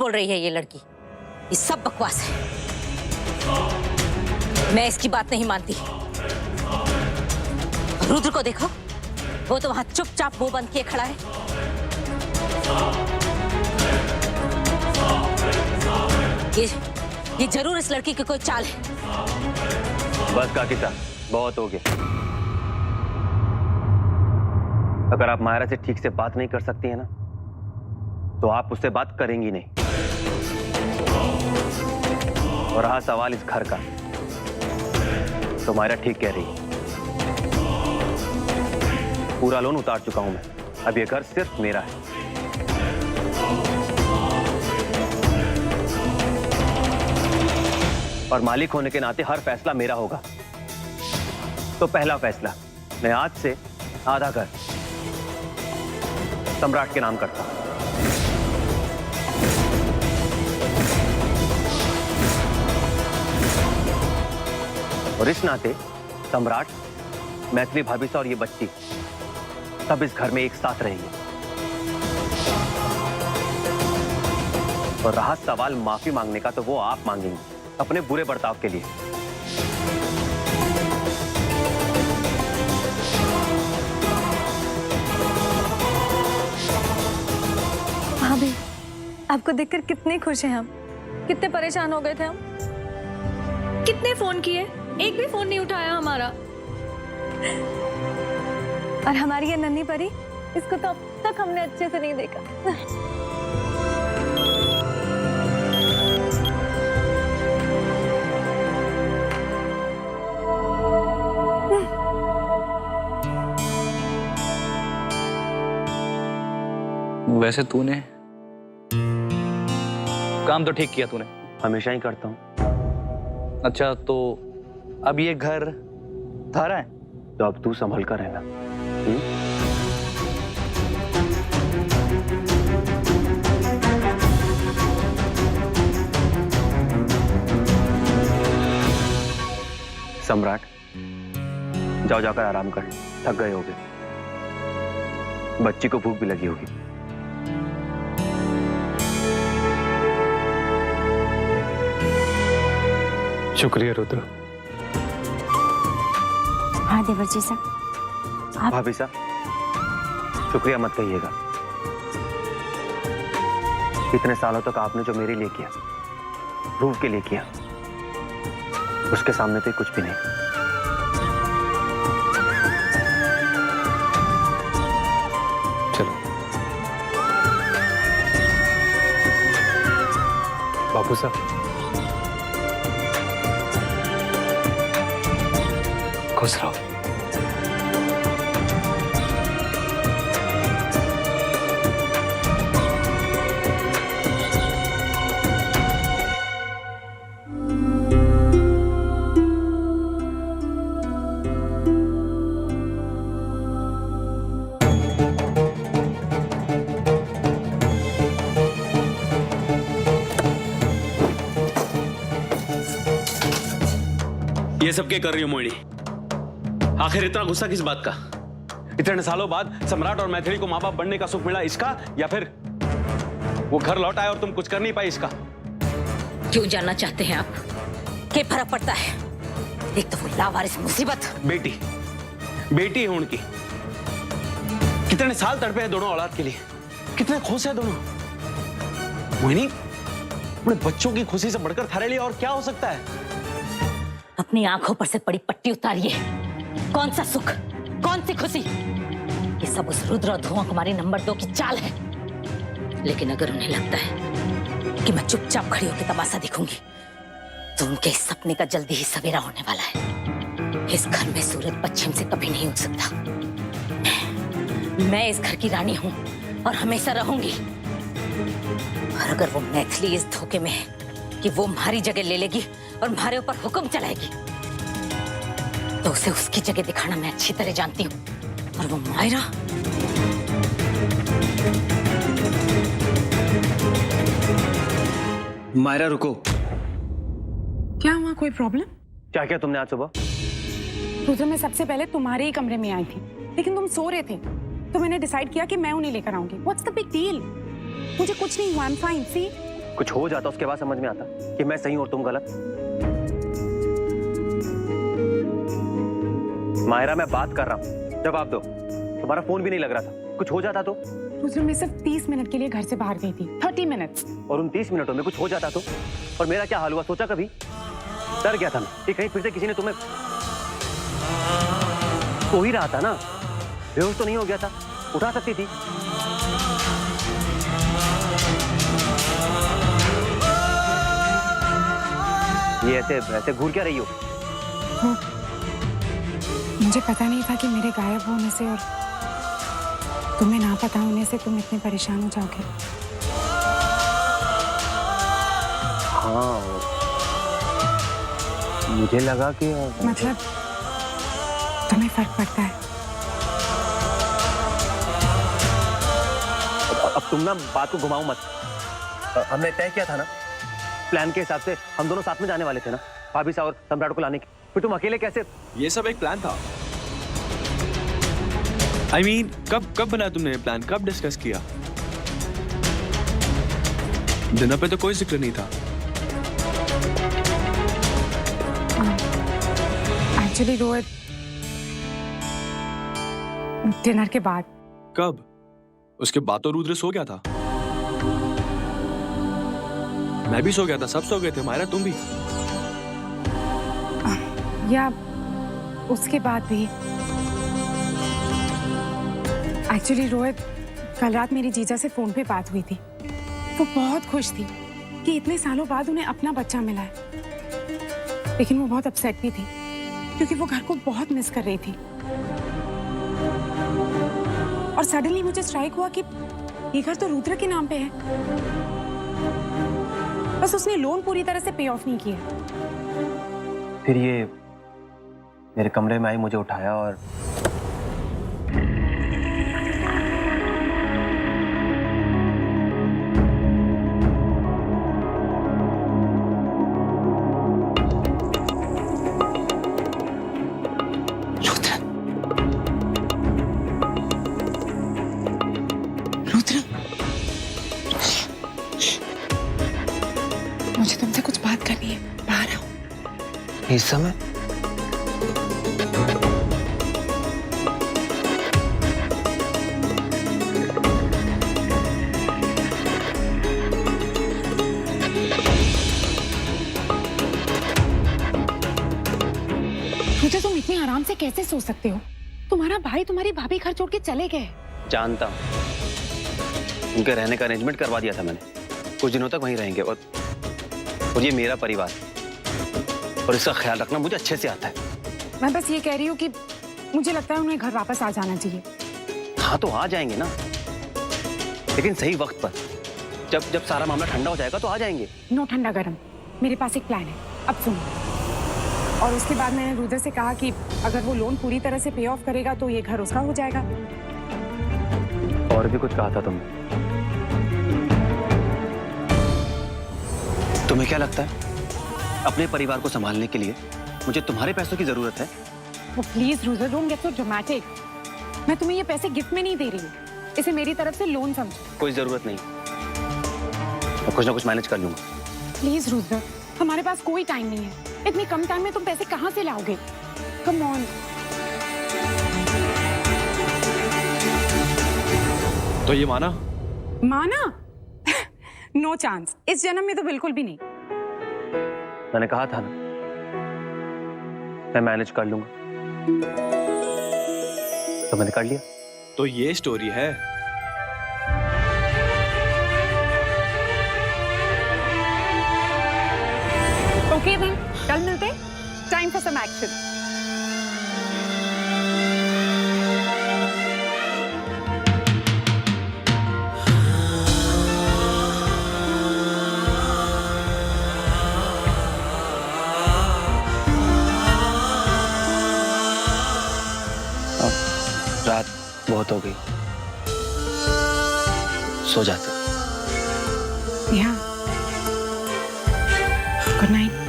बोल रही है ये लड़की। ये सब बकवास है। मैं इसकी बात नहीं मानती। रुद्र को देखो, वो तो वहां चुपचाप मुंह बंद किए खड़ा है। ये जरूर इस लड़की की कोई चाल है। बस काकिता, बहुत हो गया। अगर आप मायरा से ठीक से बात नहीं कर सकती है ना, तो आप उससे बात करेंगी नहीं। और रहा सवाल इस घर का, तो मायरा ठीक कह रही है। पूरा लोन उतार चुका हूं मैं। अब ये घर सिर्फ मेरा है। और मालिक होने के नाते हर फैसला मेरा होगा। तो पहला फैसला, मैं आज से आधा घर सम्राट के नाम करता हूं। और इस नाते सम्राट, मैथिली भाभी सा और ये बच्ची सब इस घर में एक साथ रहेंगे। और रहा सवाल माफी मांगने का, तो वो आप मांगेंगे अपने बुरे बर्ताव के लिए। भाभी, आपको देखकर कितने खुश हैं हम। कितने परेशान हो गए थे हम। कितने फोन किए, एक भी फोन नहीं उठाया हमारा। और हमारी ये नन्ही परी, इसको तो अब तक हमने अच्छे से नहीं देखा। वैसे तूने काम तो ठीक किया तूने। हमेशा ही करता हूं। अच्छा, तो अब ये घर थारा है? तो अब तू संभल कर रहना। सम्राट, जाओ जाकर आराम कर, थक गए होगे। बच्ची को भूख भी लगी होगी। शुक्रिया रुद्र। हाँ देवर्जी साहब, आप भाभी साहब, शुक्रिया मत कहिएगा। इतने सालों तक आपने जो मेरे लिए किया, रूप के लिए किया, उसके सामने तो कुछ भी नहीं। चलो बापू साहब, खुश रहो। ये सब क्या कर रही हो मोहिनी? आखिर इतना गुस्सा किस बात का? इतने सालों बाद सम्राट और मैथिली को माँ बाप बनने का सुख मिला, इसका? या फिर वो घर लौट आए और तुम कुछ कर नहीं पाई, इसका? क्यों जानना चाहते हैं आप? क्या फर्क पड़ता है? एक तो वो लावारिस मुसीबत। बेटी है उनकी। कितने साल तड़पे हैं दोनों औलाद के लिए, कितने खुश है दोनों। मोहिनी, अपने बच्चों की खुशी से बढ़कर थारे लिए और क्या हो सकता है? अपनी आंखों पर से पड़ी पट्टी उतारिए। कौन सा सुख, कौन सी खुशी? ये सब उस रुद्र और धुआं कुमारी नंबर 2 की चाल है। लेकिन अगर उन्हें लगता है कि मैं चुपचाप खड़ी होकर तमाशा दिखूंगी, तो उनके इस सपने का जल्दी ही सवेरा होने वाला है। इस घर में सूरज पश्चिम से कभी नहीं उग सकता। मैं इस घर की रानी हूं और हमेशा रहूंगी। और अगर वो मैथिली इस धोखे में है कि वो हमारी जगह ले लेगी और हमारे ऊपर हुक्म चलाएगी, तो उसे उसकी जगह दिखाना मैं अच्छी तरह जानती हूँ। और वो मायरा, मायरा रुको। क्या हुआ, कोई प्रॉब्लम? क्या क्या तुमने आज सुबह? रुद्र, मैं सबसे पहले तुम्हारे ही कमरे में आई थी, लेकिन तुम सो रहे थे, तो मैंने डिसाइड किया कि मैं उन्हें लेकर आऊंगी। What's the big deal? मुझे कुछ नहीं हुआ, आई एम फाइन। सी, कुछ हो जाता उसके बाद समझ में आता कि मैं सही और तुम गलत। मायरा, मैं बात कर रहा हूँ, जवाब दो। तुम्हारा फोन भी नहीं लग रहा था, कुछ हो जाता तो? रुद्र, मैं सिर्फ 30 मिनट के लिए घर से बाहर गई थी, 30 मिनट्स। और उन 30 मिनटों में कुछ हो जाता तो? और मेरा क्या हाल हुआ, सोचा कभी? डर गया था मैं कि कहीं फिर से किसी ने तुम्हें। हो ही रहा था ना, बेहोश तो नहीं हो गया था, उठा सकती थी। ये ऐसे घूर क्या रही हो? मुझे पता नहीं था कि मेरे गायब होने से और तुम्हें ना पता होने से तुम इतने परेशान हो जाओगे। हाँ, मुझे लगा कि मतलब तुम्हें फर्क पड़ता है। अब तुम ना बात को घुमाओ मत। हमने तय किया था ना, प्लान के हिसाब से हम दोनों साथ में जाने वाले थे ना, भाभी साहब और सम्राट को लाने की। फिर तुम अकेले कैसे? ये सब एक प्लान था। I mean, कब बनाया तुमने ये प्लान? कब डिस्कस किया? डिनर पे तो कोई जिक्र नहीं था। एक्चुअली रोहित, डिनर के बाद। कब? उसके बाद तो रुद्र सो गया था। मैं भी सो गया था, सब सो गए थे। मायरा, तुम भी? या उसके बाद भी। एक्चुअली रोहित, कल रात मेरी जीजा से फोन पे बात हुई थी। वो बहुत खुश थी कि इतने सालों बाद उन्हें अपना बच्चा मिला है, लेकिन वो बहुत अपसेट भी थी क्योंकि वो घर को बहुत मिस कर रही थी। और सडनली मुझे स्ट्राइक हुआ कि ये घर तो रुद्र के नाम पे है, बस उसने लोन पूरी तरह से पे ऑफ नहीं किया। फिर ये मेरे कमरे में आई, मुझे उठाया और मुझे तुमसे कुछ बात करनी है, बाहर आओ। इस समय? मुझे तुम इतने आराम से कैसे सो सकते हो? तुम्हारा भाई तुम्हारी भाभी घर छोड़ के चले गए। जानता हूँ, उनके रहने का अरेंजमेंट करवा दिया था मैंने। कुछ दिनों तक वहीं रहेंगे और ये मेरा परिवार और इसका ख्याल रखना मुझे अच्छे से आता है। मैं बस ये कह रही हूँ कि मुझे लगता है उन्हें घर वापस आ जाना चाहिए। हाँ तो आ जाएंगे ना, लेकिन सही वक्त पर। जब सारा मामला ठंडा हो जाएगा तो आ जाएंगे। नो ठंडा गरम, मेरे पास एक प्लान है, अब सुनो। और उसके बाद मैंने रुद्र से कहा कि अगर वो लोन पूरी तरह से पे ऑफ करेगा तो ये घर उसका हो जाएगा। और भी कुछ कहा था तुमने? तुम्हें क्या लगता है अपने परिवार को संभालने के लिए मुझे तुम्हारे पैसों की जरूरत है? वो please Rudra, don't get so dramatic. मैं तुम्हें ये पैसे गिफ्ट में नहीं दे रही हूँ, इसे मेरी तरफ से लोन समझो। कोई जरूरत नहीं, मैं कुछ ना कुछ मैनेज कर लूंगा। प्लीज रुद्र, हमारे पास कोई टाइम नहीं है। इतने कम टाइम में तुम पैसे कहाँ से लाओगे? Come on. तो ये माना? माना? नो चांस, इस जन्म में तो बिल्कुल भी नहीं। मैंने कहा था ना, मैं मैनेज कर लूंगा, तो मैंने कर लिया। तो ये स्टोरी है। ओके देन, कल मिलते। Time for some action. रात बहुत हो गई, सो जाते। या गुड नाइट।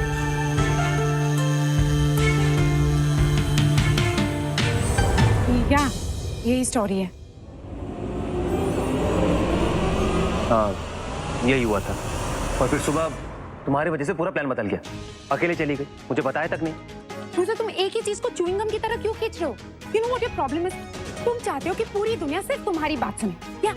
या यही स्टोरी है। हाँ, यही हुआ था। और फिर सुबह तुम्हारी वजह से पूरा प्लान बदल गया। अकेले चली गई, मुझे बताया तक नहीं। रोजा, तुम एक ही चीज को च्युइंग गम की तरह क्यों खींच रहे हो? You know what your problem is? तुम चाहते हो कि पूरी दुनिया सिर्फ तुम्हारी बात सुने। क्या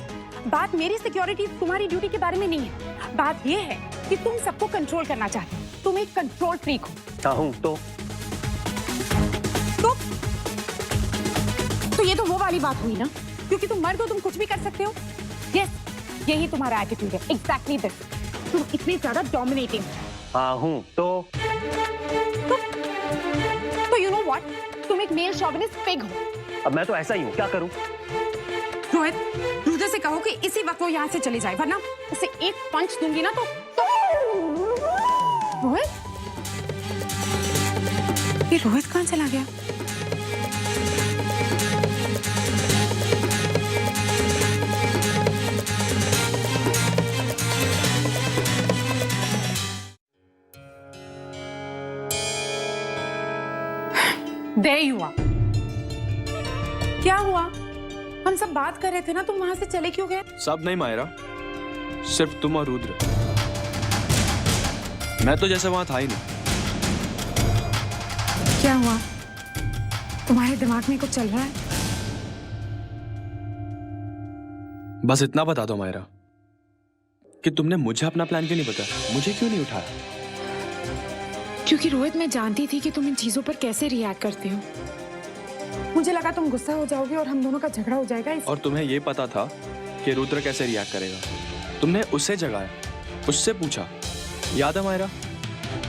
बात मेरी सिक्योरिटी, तुम्हारी ड्यूटी के बारे में नहीं है। बात ये है कि तुम सबको कंट्रोल करना चाहते हो। तुम एक कंट्रोल फ्रीक हो। चाहूं तो ये तो वो वाली बात हुई ना, क्योंकि तुम मर्द हो, तुम कुछ भी कर सकते हो। यस, यही तुम्हारा एटीट्यूड है। Exactly this. तुम इतने ज्यादा डोमिनेटिंग। हाँ हूं तो यू नो व्हाट, तुम एक मेल शॉविनिस्ट पिग हो। अब मैं तो ऐसा ही हूँ, क्या करूं? रोहित, रुद्र से कहो कि इसी वक्त वो यहाँ से चले जाए, वरना उसे एक पंच दूंगी ना तो रोहित, ये रोहित कहाँ चला गया? There you are. क्या हुआ? हम सब बात कर रहे थे ना, तुम वहां से चले क्यों गए? सब नहीं मायरा, सिर्फ तुम और रुद्र। मैं तो जैसे वहां था ही नहीं। क्या हुआ? तुम्हारे दिमाग में कुछ चल रहा है? बस इतना बता दो मायरा कि तुमने मुझे अपना प्लान क्यों नहीं बताया, मुझे क्यों नहीं उठाया? क्योंकि रोहित, मैं जानती थी कि तुम इन चीजों पर कैसे रिएक्ट करते हो। मुझे लगा तुम गुस्सा हो जाओगे और हम दोनों का झगड़ा हो जाएगा। और तुम्हें यह पता था कि रुद्र कैसे रिएक्ट करेगा। तुमने उससे जगाया, उससे पूछा। याद है मायरा,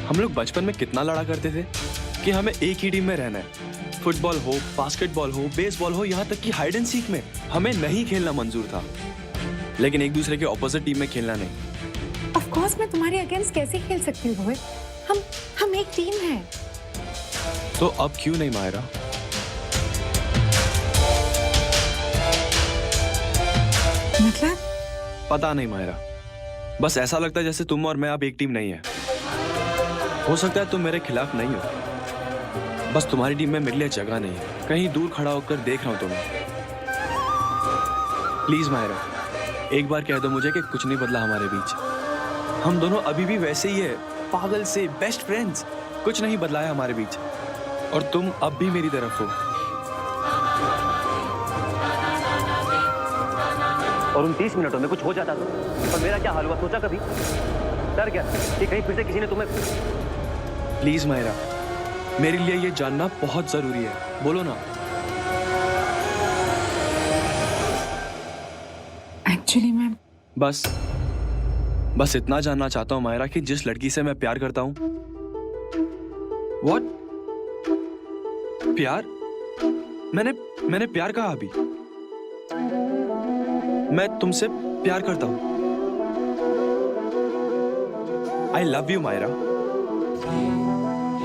हम लोग बचपन में कितना लड़ा करते थे कि हमें एक ही टीम में रहना है। फुटबॉल हो, बास्केटबॉल हो, बेसबॉल हो, यहाँ तक कि हाइड एंड सीक में हमें नहीं खेलना मंजूर था, लेकिन एक दूसरे के ऑपोजिट टीम में खेलना नहीं। ऑफ कोर्स, मैं तुम्हारे अगेंस्ट कैसे खेल सकती हूँ रोहित? हम एक टीम है। तो अब क्यों नहीं मायरा? मतलब? पता नहीं मायरा, बस ऐसा लगता है जैसे तुम और मैं अब एक टीम नहीं है। हो सकता है तुम मेरे खिलाफ नहीं हो, बस तुम्हारी टीम में मेरे लिए जगह नहीं है। कहीं दूर खड़ा होकर देख रहा हूं तुम्हें। प्लीज मायरा, एक बार कह दो मुझे कि कुछ नहीं बदला हमारे बीच। हम दोनों अभी भी वैसे ही है, पागल से बेस्ट फ्रेंड्स। कुछ नहीं बदला है हमारे बीच, और तुम अब भी मेरी तरफ हो। और उन 30 मिनटों में कुछ हो जाता तो, और मेरा क्या हाल हुआ सोचा कभी? डर गया कि कहीं फिर से किसी ने तुम्हें। प्लीज मायरा, मेरे लिए ये जानना बहुत जरूरी है, बोलो ना। एक्चुअली मैं बस इतना जानना चाहता हूं मायरा कि जिस लड़की से मैं प्यार करता हूं। What? प्यार? मैंने प्यार कहा अभी? मैं तुमसे प्यार करता हूं। I love you Myra.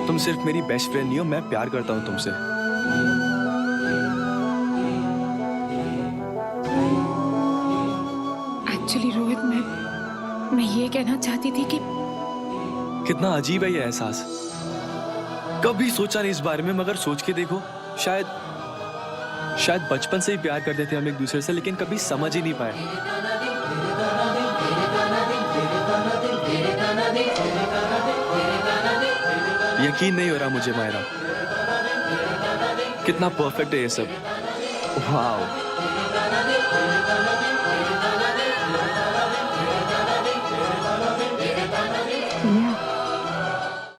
तुम सिर्फ मेरी बेस्ट फ्रेंड नहीं हो, मैं प्यार करता हूं तुमसे। एक्चुअली रोहित, मैं ये कहना चाहती थी कि कितना अजीब है ये एहसास। कभी सोचा नहीं इस बारे में, मगर सोच के देखो, शायद बचपन से ही प्यार करते थे हम एक दूसरे से, लेकिन कभी समझ ही नहीं पाए। यकीन नहीं हो रहा मुझे मायरा, कितना परफेक्ट है ये सब। वाह।